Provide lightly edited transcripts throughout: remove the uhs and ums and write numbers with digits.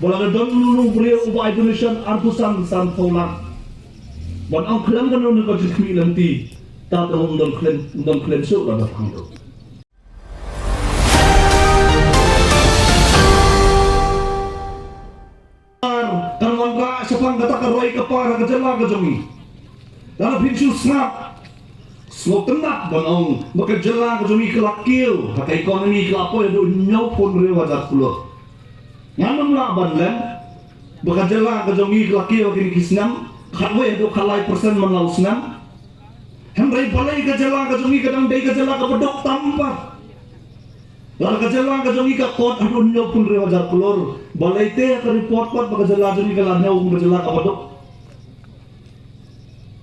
Bola don nunu brio uba Indonesia artusan san paulang. Bon ang klan kan nunu ko jikmi lanti. Ta ta undang klan so la datang tu. Kan wangka sepang kata karoi kapara kejala kejongi. Lalu pinsu snap. Slow tenat bonong bekerja kejongi kelakil. Hak ekonomi kelapo yang nyau pun rewajat pulau. Nganam lah bandan bekerja kejongi kelakil kini kisnam. Katwe itu kalai persen melausnam. Henry balai kejala kejongi kadang day kejala kepedok tampak. Lalu kejala kejongi kakot aduh nyau pun rewajat pulau. Balai teh ke report pat bekerja kejongi kalanyau kejala kepedok.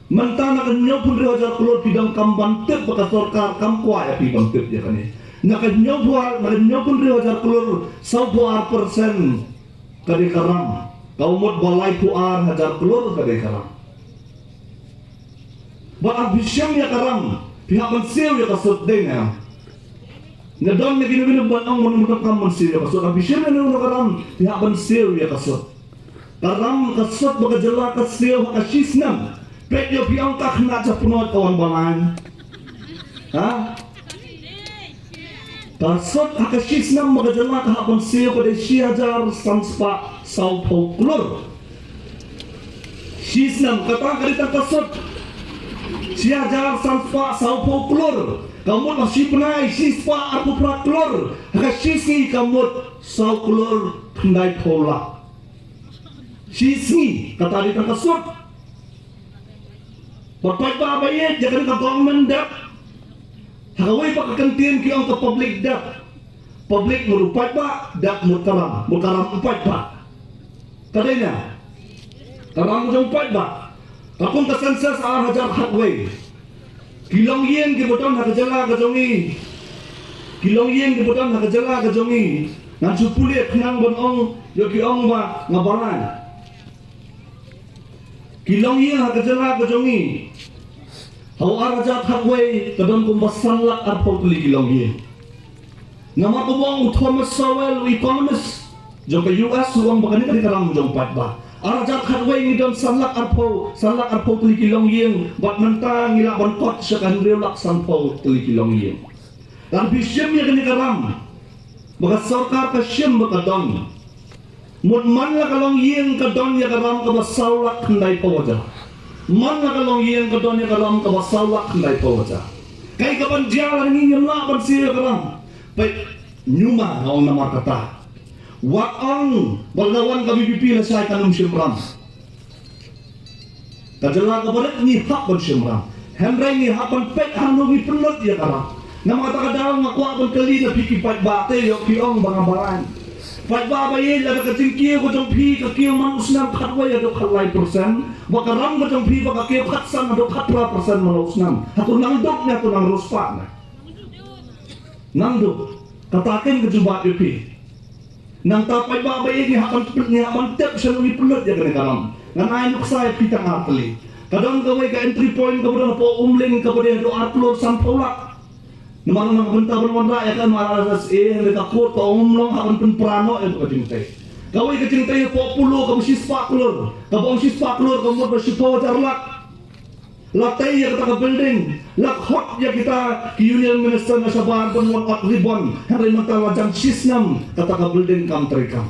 Mentana kenyau pun rewajat pulau bidang kambantip bekas sorkar kamkwa ya bantip ya kan ni. Nak kenyau pun rewajat pulau 100% kade karam. Kau mot balai puar hajar pulau kade karam. Buat abisyam ya karam. Pihak mensil ya kasut dengar. Ngedon ya gini-gini banang menunjukkan mensil ya kasut. Abisyam ya nuna karam. Pihak mensil ya kasut. Karam kasut bekerja kasil hakasisnam. Pek yo piang tak nak capunot kawan balan. Ha? Kasut hakasisnam bekerja kahak mensil pada siajar sanspa sau folklor. Sisnam kata kerita kasut. Siajar sanspa sau folklor. Kamu masih penai sispa aku praklor. Hakasisi kamu sau klor kendai pola. Sisi kata kerita kasut. Bapak bayi jangan ke government debt. Hawai pak kantin ki ang ke public debt. Public merupai pak debt mutaram empat pak. Kadanya karam jong empat pak. Kapung ke sensus ar hajar hawai. Kilong yen ki boton hakajala kajongi. Kilong yen ki boton hakajala kajongi. Nansu pulit nang bonong yo ki ong ba ngabaran. Kilong yen hakajala kajongi. Hau arajat hakway kadang kumbasan lak arpau tuli kilong yen. Nama kubong Thomas Sowell economist jong ke US uang bakani kadi karang jong pat ba. Arajat hakway ni don sanlak arpau tuli kilong yen bat mentang ngila bontot sekan rew lak sanpau tuli kilong yen. Dan bisyem ya kani karang. Baka sarkar ka syem baka don. Mutman la kalong yen ka don ya karang ka basaw lak kendai pawaja. Man na kalong yen ka don ya karam ka basaw lak kendai pawaja. Kay kapan jalan ni nyela ban siya karam. Pai nyuma ngaong namar kata. Waang balawan kami pipila sa kanum simram. Kajala ka balit ni hak ban simram. Henry ni hapan pek hanu ni penot ya karam. Na mga takadawang makuha ban kali na pikipat bate yo kiong bangabaran. Pat babayin ada kecingkiyo ko jong pi kakiyo manusnam katway adok kalay persen. Bakaram ko jong pi bakakiyo katsan adok 4% manusnam. Hato nangdok niya to nang ruspa na. Nangdok katakin ko juba pi. Nang tapay babayin ni haman tep siya nung ipulot ya kanikaram. Nang ayok sa pitang atli. Kadang gaway ka entry point ka na po umling ka po do upload sampulak. Naman mga benta berwan rakyat kan malas mereka kuat umlong hakan penprano itu kecintay. Kawai kecintay po pulo kamu sispa klur, kamu sispa klur kamu bersipo jarlak. Latai ya kita ke building, lak hot ya kita ke union minister na sabahan penwan at ribon, hari mata wajang sisnam kata ke building kam terikam.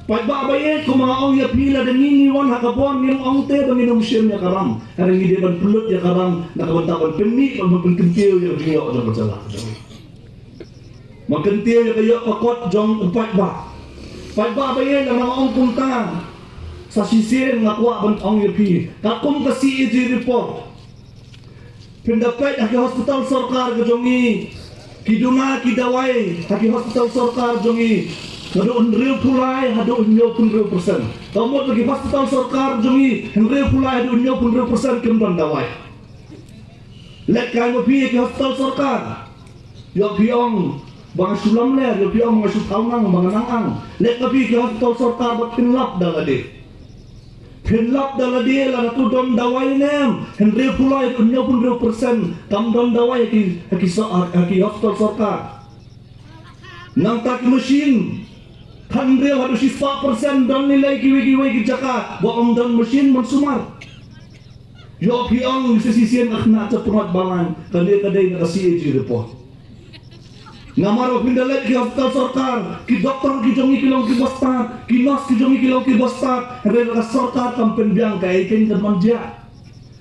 Pai babaye ko mga ong ya pila dan niniwan hakabon yung ong te dan minum siyem ya karam. Hari ini dia ban pulut ya karam nakabantaban peni pag magkentil ya giyo jong berjala. Magkentil ya kayo pakot jong empat ba. Pai babaye lang mga ong punta sa sisir ngakuha ban ong ya pi. Kakum ka CEG report. Pindapat haki hospital sarkar ka jongi. Kidunga kidaway haki hospital sarkar jongi. Hadoon real pulai, hadoon nyo pun real persen. Kamu lagi hospital sarkar jongi, real pulai hadoon nyo pun real persen kemban dawai. Let kamu pergi ke hospital sarkar. Yo piong bang sulam le, yo piong bang sutawnang bang nangang. Let pergi ke hospital sarkar buat pinlap dalade. Pinlap dalade lah tu don dawai nem. Real pulai hadoon nyo pun real persen. Kam don dawai haki hospital sarkar. Nang tak mesin Kan real harus 4% dan nilai kiwi-kiwi kijaka boong dan mesin mensumar. Yo piang sisisian akhna cepunat balan kadai-kadai nakasi eji report. Ngamaro pindalet ki hospital sarkar, ki doktor ki jongi kilong ki bostat, ki nos ki jongi kilong ki bostat, rela ka sarkar kam penbiang kai ken kan manja.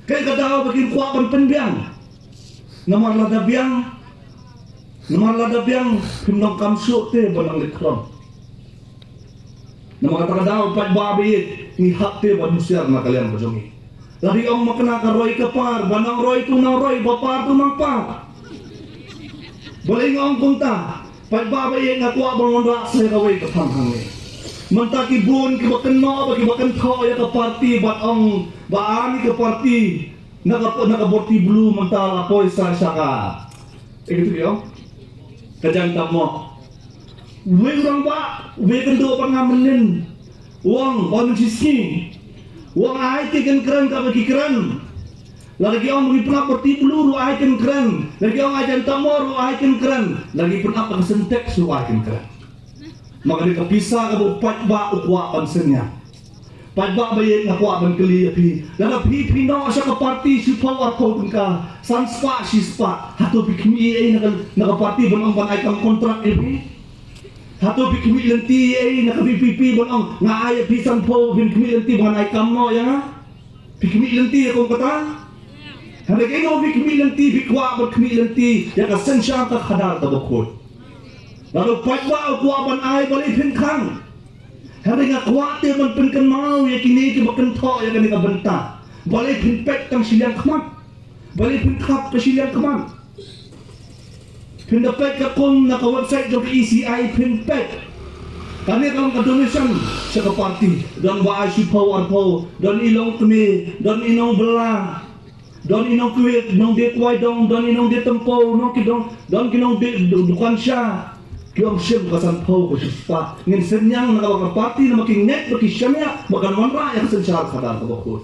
Kai kadao bakin kuat pan penbiang. Ngamar lada biang pindong kamsuk te banang likron. Nama kata daw pat babi ni hakte ban musiar na kalian bajongi. Lari ong makna ka roy kapar, banang roy tunang roy, bapar tunang par. Boleh ngong kunta, pat babi nga kuwa bangon ra sa kaway ka pamhang ni. Mentaki bun ki baken no bagi baken tho ya ka party bat ong baani ka party naka blue mentala poy sa saka. Gitu yo. Kajang tamo. Uwe orang ba, uwe kendo pangamenin, uang sisi, uang IT kan keren ka bagi keren. Lagi orang bagi pernah berti peluru IT kan keren, lagi orang ajan tamor IT kan keren, lagi pernah pangsentek su IT kan keren. Maka dia kepisah ka pat ba ukwa pansennya. Pat ba bayi ngakwa ban keli api. Laga pino sa ka party si power ko ka, sanspa si spa, hato bikmi naka party ban ban ay kang kontrak api. Hato bikmi lenti naka BPP ban nga ay pisan po bikmi lenti ban ay kamno ya nga. Bikmi lenti akong kata. Hada kay no bikmi lenti bikwa bikmi lenti ya ka sensya ka khadar ta bakot. Lalu patwa ko ban ay balik kang. Hada nga kwate man penkan mau ya kini ki bakan tho ya kani ka benta. Balik pek tang silang kman. Balik khap ka silang kman. Pindapet ka kung naka-website yung ECI Pinpet. Kani kang ka-donation sa ka-party. Don ba si power po. Don ilong kami. Don inong bela. Don inong kuwit. Nong dikway dong. Don inong ditempo. Don kinong dukan siya. Kiyong siyem kasan po ko siya pa. Ngin senyang nakawag-party na making net. Making siya niya. Makanwan raya kasan siya kadang kabakot.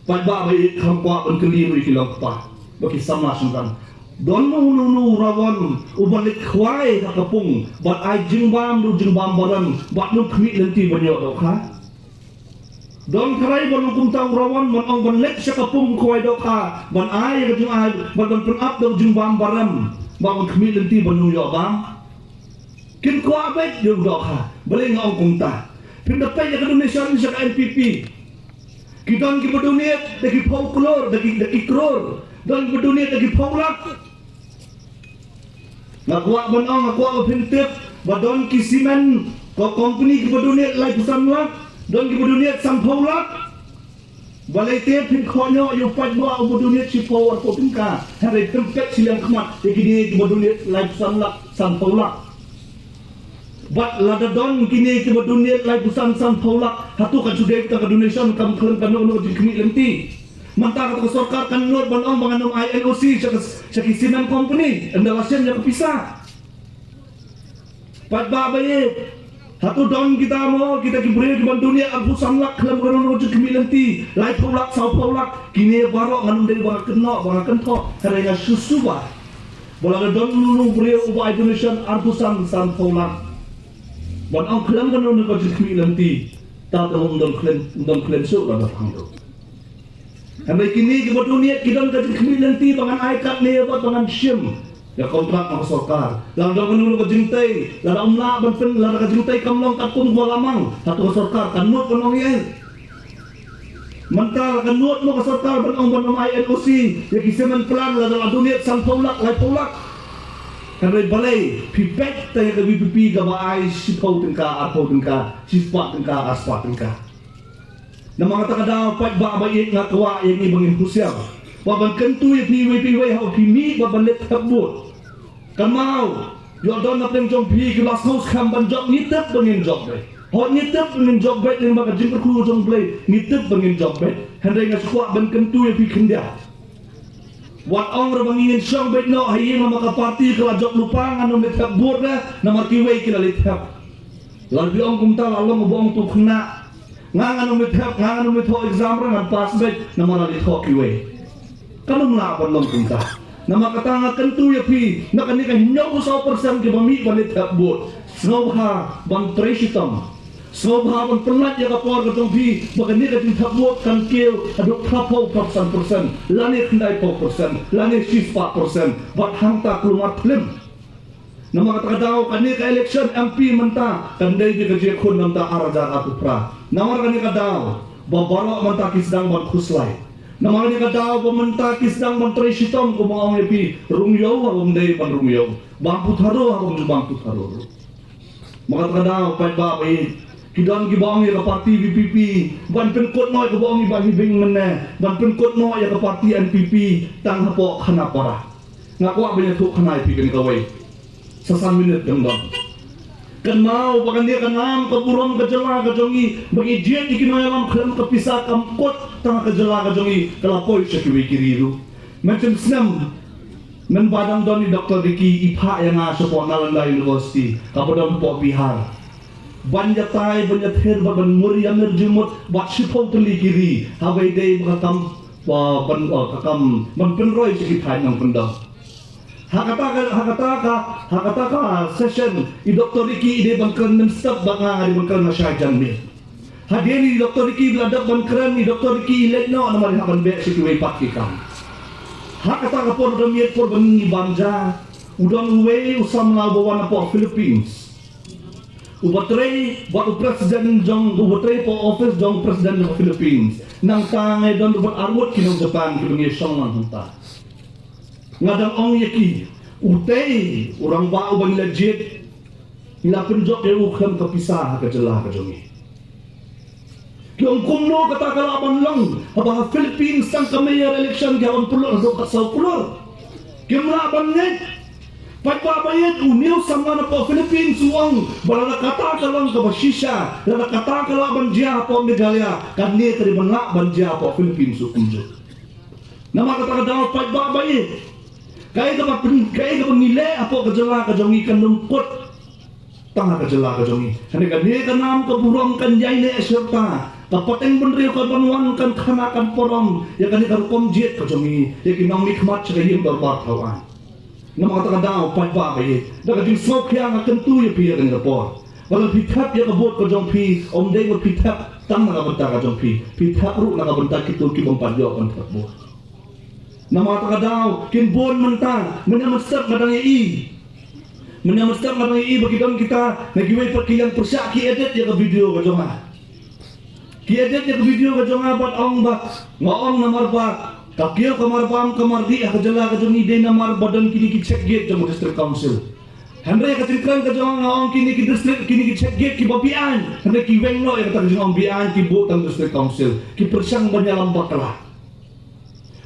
Pagbabai kamkwa ang kaliru ikilang pa. Making sama siyang Don nunu rawan ubalik kwai kapung bat ai jingbam baran bat nu kmi lenti banyo do kha don karai ban kumtang rawan man ong ban lek sa kapung kwai do kha ban ai ka jing ai ban pun up do jingbam baram ban kmi lenti banyo yo bang kin kwa bet yo do kha balik ong kumta pindapai ka donation sa NPP kidon ki baduniet dagi folklore dagi kror don baduniet dagi folak Ngakuak banong, ngakuak pintip, badon kisimen, ko company kibaduniat lai pusam lak, don kibaduniat sampau lak. Balai te pin konyo yung pat ba kibaduniat si power ko pinka, hari tempat silang kemat, kini kibaduniat lai pusam lak, sampau lak. Bat lada don kini kibaduniat lai pusam sampau lak, hatu kan sudah kita ke donation kam keren kan ono kini lenti. Mantap kata sorkar kan nur banong banganong ILOC sa kisinan company ang dalasan niya kapisah patbabaye hatu don kita mo kita kibri di dunia abu samlak dalam kanon wajud kemilanti lai paulak sau paulak kini baro nganong dari banga keno banga kento karena susu ba bola don nung bri uba Indonesia abu sam paulak banong kelam kanon wajud kemilanti tatong don klen su ba pangdo Hamay kini kibat dunia kidon ka kemilanti bangan aikat ni ba bangan syem ya kontrak mga sorkar lang daw kanulong ka jingtay lang umla ban pen lang ka jingtay kamlong katong walamang hatu ka sorkar kanut kanong yan mental kanut mo ka sorkar ban ang banong ILOC ya kisiman plan lang daw dunia sang paulak lai paulak kanay balay pipet tayo ka BPP ka ba ay sipaw ka arpaw ka sispat ka aspat ka na mga takadapat ba abayit nga kawa yung ibang impusyaw waban kantu yung piway hao pimi babalit kabut kamaw yung doon na pang jong pi kilas house kamban jog nitip bangin jog bay ho nitip bangin jog bay yung mga jing kru jong play nitip bangin jog bay henday nga sukwa ban kantu yung pi kindia wat ong rabangin siyang bay no hayin nga makaparty kala jog lupang ano met kabut na markiway kilalit hap labi ong kumta lalong mabuong tukna nganganong mit ho exam ra pass bet na maralit ho kiwe kanong lapan lang punta na makatanga kantu ya pi na kanika hinyo ko sa persen ki bami balit habot snow ha bang tresitam Sobaban pelat ya kapor katong pi bakani kating tabot kan keo aduk kapau persen lani kendai persen lani 6%, bat hangta keluar film. Nama kata daw kani ka election MP menta kandai di kerja kun namta arajar atupra. Nama kani ka daw babarok menta kisdang ban khuslai. Nama kani ka daw bamenta kisdang ban tresitong ko mga pi rungyo hagom dai ban rungyo. Bangpu tharo hagom bangpu tharo. Maka kata daw pai ba bai Kidang gibang ya ke parti BPP, ban penkot noi ke bang ibang hibing mana, ban penkot noi ya ke parti NPP, tang hapo khana para. Ngakwa banyak tu khana ipi kini kawai. Sesan minit dengdong. Kan mau bahkan dia kan am ke burung ke jela ke jongi, bagi jet ikinoi alam klan ke pisah kamkot tang ke jela ke jongi, kelapoi sekiwi kiriru. Macam senam. Men badang doni Dr. Ricky Ipha yang ngaso Nalanda University, kapodon po Bihar. Banjatai banjather ban muriam nerjumut bat sipau teli kiri habai dei bakam ban kakam man penroi sikit hai nang pendang hakata ka session I Dr. Ricky ide bangkan menstap banga di bangkan Syah Jamil hadiri Dr. Ricky beladak bangkan I Dr. Ricky letno nama haban be sikiwei pat kikam hakata ka por damiet por bangi banja udang we usam na bawana po Philippines Ubatray buat presiden jong ubatray po office jong presiden ng Philippines nang tangay don buat arwot kinong Japan kibang yesong man hunta ngadang ong yaki utay urang bao bang legit ila penjok ya ukhan kapisah ka jelah ka jongi kung kumno kata kalaban lang haba Philippines sang kamayor election gawan pulor do kasaw pulor kimlaban ngit pagbabayad uniw sama na po Philippines uang balala kata kalang kabasisya lala kata kalaban dia po medalya kanni kariban nga bandia po Philippines ukunjo nama kata daw pagbabayad kaya ka nile apo kajala kajongi kanumpot tanga kajala kajongi kanni ka nam kaburong kanjay ne serta kapateng benri ka banwan kan kanakan porong ya kanni karukom jet kajongi ya kinang mikmat chayim darbar tawan nama kata daw pagbabayad daga jing sok yang akan tu ya pi dengan rapor walau pitap ya kabut ko jong pi om dei mo pitap tam na kabenta ka jong pi pitap ru na kabenta kitul ki bang padyo kan tapbo nama kata daw kin bon mentang menyamestap kadang i menyamestap kadang i bagi dong kita nagiway perkilang persyak ki edit ya ka video ka jong ki edit ya ka video ka jong bat ong ba ngaong namar ba Kakil kamar pam kamar di akajala kajong ide namar badan kini ki check gate jong district council. Handre katirkan kajong ngaong kini ki district kini ki check gate ki babian. Handre ki wengno ya kata kajong bian ki botang district council. Ki persang banyalam bakala.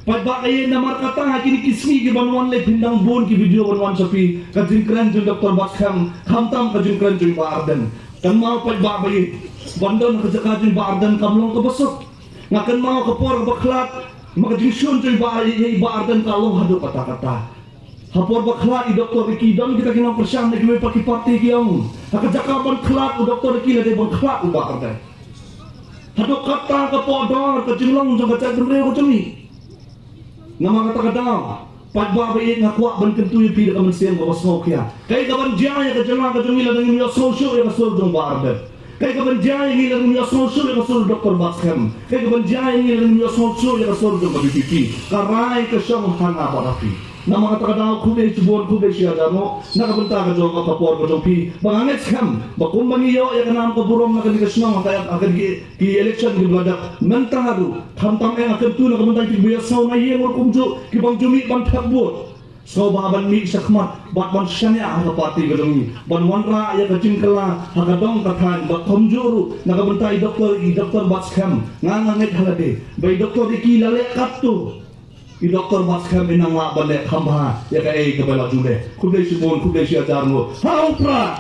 Padba kaya namar kata kini kismi ki banwan le bindang bon ki video banwan sapi kajing kran jong Dr. Baskam khamtam kajing kran jong Baardan. Kan mau padba bayi bandon kajing Baardan kamlong kabasok. Ngakan mau kapor baklat maka jingsun tu Baardan kalau hadu kata-kata hapor bakla I Dr. Ricky dan kita kena persyam nak kami pakai parti kiong haka jakaban kelak Dr. Ricky lade bang kelak Baardan hadu kata ke podor ke jinglong jang kacak gere ko jemi nama kata-kata pagba bayi ngakwa ban kentu pi ka mensian ko basmo kya kay kaban jaya ka jama ka jemi lade ngi social ya sol jong Baardan kay kaban jaya ngi lade ngi social ya sol Dr. Baskam kay kaban jaya ngi lade ngi social ya sol jong BPP karai ka syang hanga barafi nama kata daw kube subon kube siya damo nakabenta ka jong kapor ko jong pi bangangets kam bakum bangiyo ya kanam ko burong nakaligasno kaya akan ki election ki bladak mentahadu khamtam en akan tu nakabenta ki biya saw na yeng kumjo ki bang jumi ban thabot so baban mi sakmat bat ban syanya ha parti ko jong ban wanra ya ka jingkala ha dong kathan ba komjuru nakabenta I Dr. Baskam nganganget halade bay Dr. Ricky lale kaptu I Dr. Baskam inang la balik hamba ya ka ay kabala jude kudai sibon kudai siya jarno ha upra